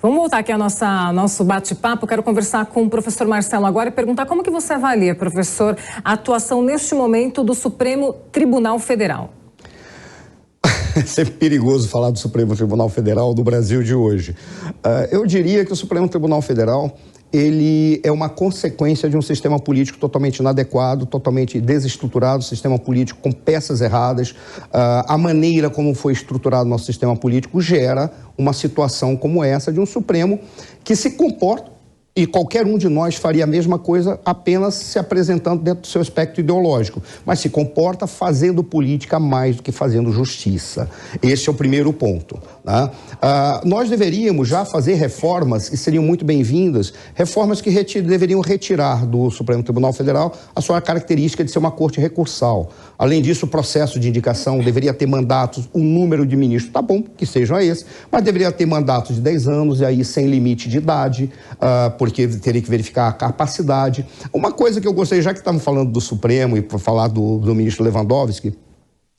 Vamos voltar aqui ao nosso bate-papo. Quero conversar com o professor Marcelo agora e perguntar como que você avalia, professor, a atuação neste momento do Supremo Tribunal Federal. É sempre perigoso falar do Supremo Tribunal Federal do Brasil de hoje. Eu diria que o Supremo Tribunal Federal ele é uma consequência de um sistema político totalmente inadequado, totalmente desestruturado, sistema político com peças erradas. A maneira como foi estruturado o nosso sistema político gera uma situação como essa de um Supremo que se comporta, e qualquer um de nós faria a mesma coisa apenas se apresentando dentro do seu espectro ideológico, mas se comporta fazendo política mais do que fazendo justiça. Esse é o primeiro ponto, né? Nós deveríamos já fazer reformas, e seriam muito bem-vindas, reformas que deveriam retirar do Supremo Tribunal Federal a sua característica de ser uma corte recursal. Além disso, o processo de indicação deveria ter mandatos, um número de ministros, tá bom, que sejam esses, mas deveria ter mandatos de 10 anos, e aí sem limite de idade, porque teria que verificar a capacidade. Uma coisa que eu gostaria, já que estamos falando do Supremo e para falar do ministro Lewandowski,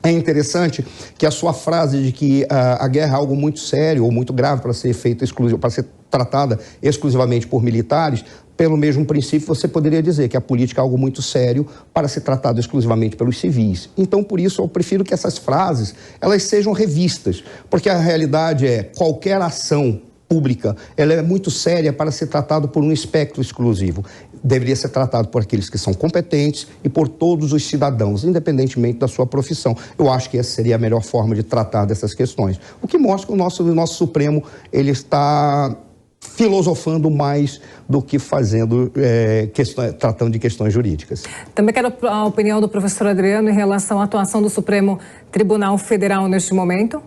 é interessante que a sua frase de que a guerra é algo muito sério ou muito grave para ser feita para ser tratada exclusivamente por militares, pelo mesmo princípio você poderia dizer que a política é algo muito sério para ser tratado exclusivamente pelos civis. Então, por isso, eu prefiro que essas frases elas sejam revistas, porque a realidade é qualquer ação pública, ela é muito séria para ser tratado por um espectro exclusivo. Deveria ser tratado por aqueles que são competentes e por todos os cidadãos, independentemente da sua profissão. Eu acho que essa seria a melhor forma de tratar dessas questões. O que mostra que o nosso Supremo ele está filosofando mais do que fazendo tratando de questões jurídicas. Também quero a opinião do professor Adriano em relação à atuação do Supremo Tribunal Federal neste momento.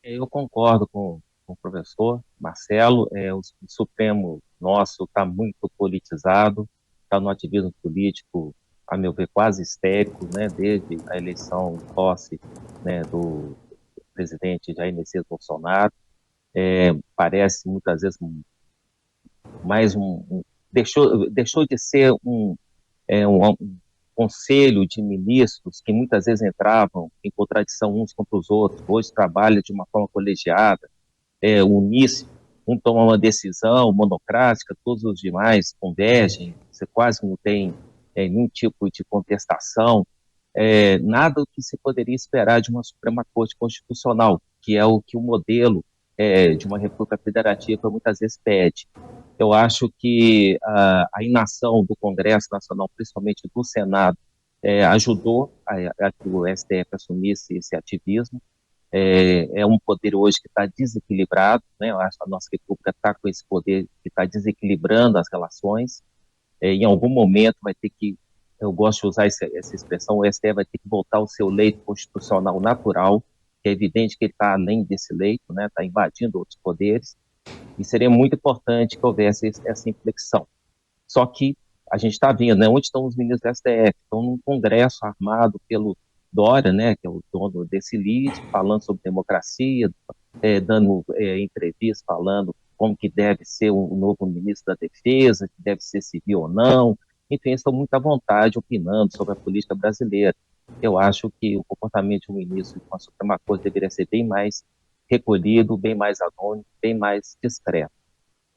Eu concordo com o professor Marcelo. O Supremo nosso está muito politizado, está no ativismo político, a meu ver, quase histérico, né, desde a eleição posse, né, do presidente Jair Messias Bolsonaro. Parece muitas vezes deixou de ser um conselho de ministros que muitas vezes entravam em contradição uns contra os outros. Hoje trabalha de uma forma colegiada, uníssima, um toma uma decisão monocrática, todos os demais convergem, você quase não tem nenhum tipo de contestação, nada do que se poderia esperar de uma Suprema Corte Constitucional, que é o que o modelo de uma república federativa muitas vezes pede. Eu acho que a inação do Congresso Nacional, principalmente do Senado, ajudou a que o STF assumisse esse ativismo. É um poder hoje que está desequilibrado, né? Eu acho que a nossa república está com esse poder que está desequilibrando as relações. Em algum momento vai ter que, eu gosto de usar essa expressão, o STF vai ter que voltar ao seu leito constitucional natural, que é evidente que ele está além desse leito, né? Está invadindo outros poderes. E seria muito importante que houvesse essa inflexão. Só que a gente está vendo, né, onde estão os ministros do STF? Estão num congresso armado pelo Dória, né, que é o dono desse lead, falando sobre democracia, dando entrevistas falando como que deve ser o novo ministro da Defesa, que deve ser civil ou não. Enfim, eles estão muito à vontade opinando sobre a política brasileira. Eu acho que o comportamento de um ministro de uma Suprema Corte deveria ser bem mais recolhido, bem mais anônimo, bem mais discreto.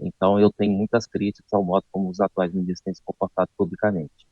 Então, eu tenho muitas críticas ao modo como os atuais ministros têm se comportado publicamente.